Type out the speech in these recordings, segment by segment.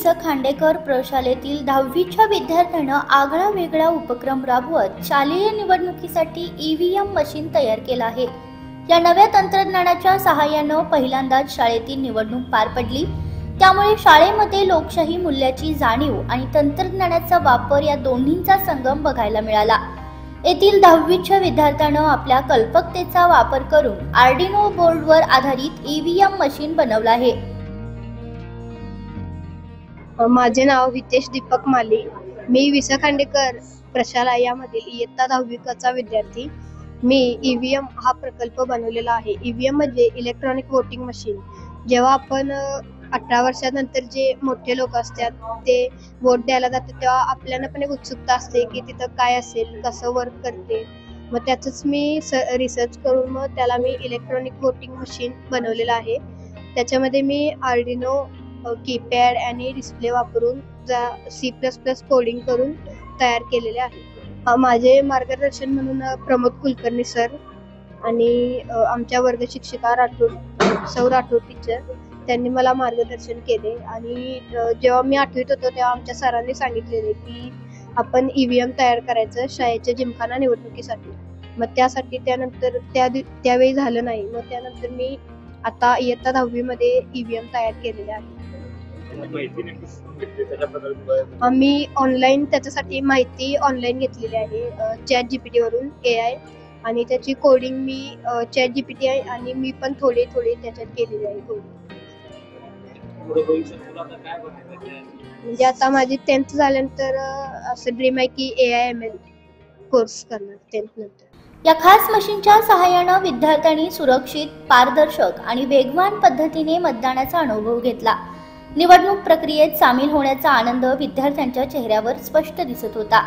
खांडेकर प्रशालेतील 10वीच्या विद्यार्थ्यांना आगळा वेगळा उपक्रम राबवत शालेय निवडणुकीसाठी ईव्हीएम मशीन तयार केला आहे। या नव्या तंत्रज्ञानाच्या सहाय्याने पहिल्यांदाच शाळेतील निवडणूक पार पडली। त्यामुळे शाळेमध्ये लोकशाही मूल्याची जाणीव आणि तंत्रज्ञानाचा वापर या दोन्हींचा संगम बघायला मिळाला। येथील 10वीच्या विद्यार्थ्यांना आपल्या कल्पकतेचा वापर करून आर्डिनो बोर्डवर आधारित ईव्हीएम मशीन बनवलं आहे। माझे नाव हितेश दीपक माली। मी खांडेकर प्रशालयामधील इयत्ता 10वीचा विद्यार्थी। मी ईव्हीएम हा प्रकल्प बनवलेला आहे। ईव्हीएम म्हणजे इलेक्ट्रॉनिक वोटिंग मशीन। जेव्हा आपण 18 वर्षानंतर जे मोठे लोक असतात ते वोट द्यायला जातात तेव्हा आपल्याला पण एक उत्सुकता असते की तिथं काय असेल, कसं वर्क करते। मग त्याचंच मी रिसर्च करून मग त्याला मी इलेक्ट्रॉनिक वोटिंग मशीन बनवलेलं आहे। त्याच्यामध्ये मी आर्डिनो कीपॅड आणि डिस्प्ले वापरून C++ कोडिंग करून तयार केलेले आहे। माझे मार्गदर्शन म्हणून प्रमोद कुलकर्णी सर आणि आमच्या वर्ग शिक्षिका सौ राठोड टीचर त्यांनी मला मार्गदर्शन केले। आणि जेव्हा मी 8वीत होतो तेव्हा आमच्या सरांनी सांगितलेले की आपण ईव्हीएम तयार करायचं शाळेच्या जिमखाना निवडणुकीसाठी। मग त्यासाठी त्यानंतर त्यावेळी झालं नाही। मग त्यानंतर मी आता इयत्ता 10वी मध्ये ईव्हीएम तयार केलेले आहे। आम्ही ऑनलाईन त्याच्यासाठी माहिती ऑनलाईन घेतलेली आहे ChatGPT वरून AI, आणि त्याची कोडिंग मी ChatGPT आहे आणि मी पण थोडे त्याच्यात केलेली आहे कोडिंग। म्हणजे आता माझी 10th झाल्यानंतर असं ड्रीम आहे की AI/ML कोर्स करणार 10th नंतर। या खास मशीनच्या सहाय्याने विद्यार्थ्यांनी सुरक्षित, पारदर्शक आणि वेगवान पद्धतीने मतदानाचा अनुभव घेतला। निवडणूक प्रक्रियेत सामील होण्याचा आनंद विद्यार्थ्यांच्या चेहऱ्यावर स्पष्ट दिसत होता।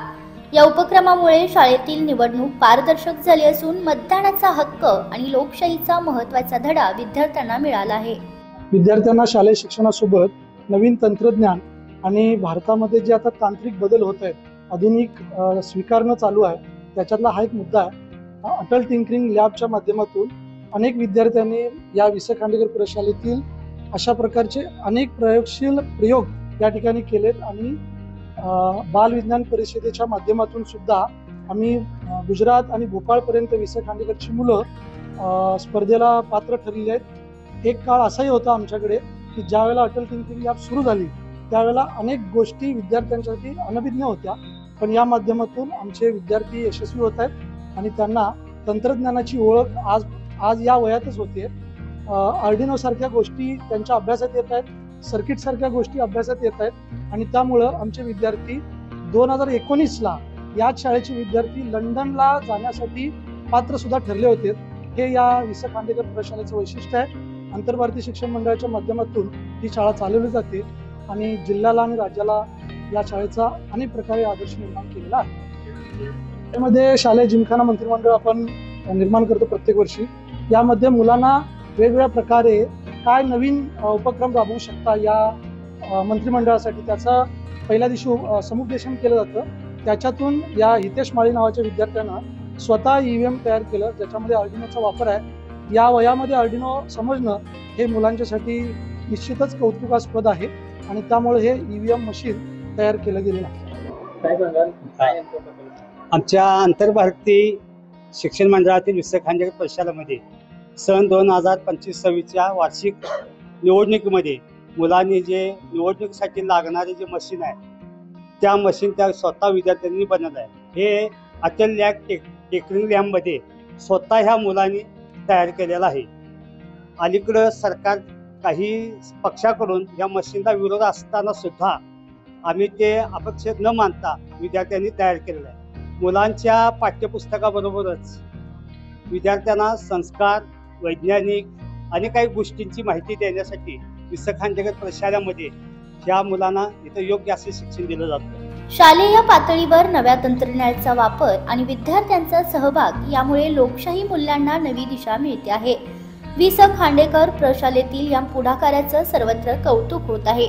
या उपक्रमामुळे शाळेतील निवडणूक पारदर्शक झाली असून मतदानाचा हक्क आणि लोकशाहीचा महत्त्वाचा धडा विद्यार्थ्यांना मिळाला आहे। विद्यार्थ्यांना शालेय शिक्षणासोबत नवीन तंत्रज्ञान आणि भारतामध्ये जे आता तांत्रिक बदल होत आहेत, आधुनिक स्वीकारणं चालू आहे, त्याच्यातला हा एक मुद्दा आहे। अटल टिंकरिंग लॅबच्या माध्यमातून अनेक विद्यार्थ्यांनी या खांडेकर प्रशालेतील अशा प्रकारचे अनेक प्रयोगशील प्रयोग या ठिकाणी केलेत। आणि बाल विज्ञान परिषदेच्या माध्यमातून सुद्धा आम्ही गुजरात आणि भोपाळपर्यंत खांडेकरची मुलं स्पर्धेला पात्र ठरलेली आहेत। एक काळ असाही होता आमच्याकडे की ज्या वेळेला अटल टिंकरिंग लॅब सुरू झाली त्यावेळेला अनेक गोष्टी विद्यार्थ्यांसाठी अनभिज्ञ होत्या, पण या माध्यमातून आमचे विद्यार्थी यशस्वी होत आहेत आणि त्यांना तंत्रज्ञानाची ओळख आज या वयातच होते। आर्डिनो सारख्या गोष्टी त्यांच्या अभ्यासात येत आहेत, सर्किट सारख्या गोष्टी अभ्यासात येत आहेत। आणि त्यामुळं आमचे विद्यार्थी 2019ला याच शाळेचे विद्यार्थी लंडनला जाण्यासाठी पात्र सुद्धा ठरले होते। हे या खांडेकर प्रशालेचं वैशिष्ट्य आहे। आंतरभारतीय शिक्षण मंडळाच्या माध्यमातून ही शाळा चालवली जाते आणि जिल्ह्याला आणि राज्याला या शाळेचा अनेक प्रकारे आदर्श निर्माण केलेला आहे। त्यामध्ये शालेय जिमखाना मंत्रिमंडळ आपण निर्माण करतो प्रत्येक वर्षी। यामध्ये मुलांना वेगवेगळ्या प्रकारे काय नवीन उपक्रम राबवू शकता या मंत्रिमंडळासाठी त्याचं पहिल्या दिवशी समुपदेशन केलं जातं। त्याच्यातून या हितेश माळी नावाच्या विद्यार्थ्यांना स्वतः ईव्हीएम तयार केलं ज्याच्यामध्ये आर्डिनोचा वापर आहे। या वयामध्ये आर्डिनो समजणं हे मुलांच्यासाठी निश्चितच कौतुकास्पद आहे आणि त्यामुळे हे ईव्हीएम मशीन तयार केलं गेलेलं आहे। आमच्या आंतरभारतीय शिक्षण मंडळातील खांडेकर प्रशालेमध्ये सन 2025-26च्या वार्षिक निवडणुकीमध्ये मुलांनी जे निवडणुकीसाठी लागणारे जे मशीन आहे त्या मशीन त्या स्वतः विद्यार्थ्यांनी बनवलं आहे। हे अटल टिंकरिंग लॅबमध्ये स्वतः ह्या मुलांनी तयार केलेलं आहे। अलीकडं सरकार काही पक्षाकडून या मशीनला विरोध असताना सुद्धा आम्ही ते अपेक्षित न मानता विद्यार्थ्यांनी तयार केलेलं आहे। मुलांच्या पाठ्यपुस्तकाबरोबरच विद्यार्थ्यांना संस्कार, वैज्ञानिक आणि काही गोष्टींची माहिती देण्यासाठी खांडेकर प्रशालेमध्ये ह्या मुलांना इथं योग्य असे शिक्षण दिलं जातं। शालेय पातळीवर नव्या तंत्रज्ञानाचा वापर आणि विद्यार्थ्यांचा सहभाग यामुळे लोकशाही मूल्यांना नवी दिशा मिळते आहे। खांडेकर प्रशालेतील या पुढाकाराचं सर्वत्र कौतुक होत आहे।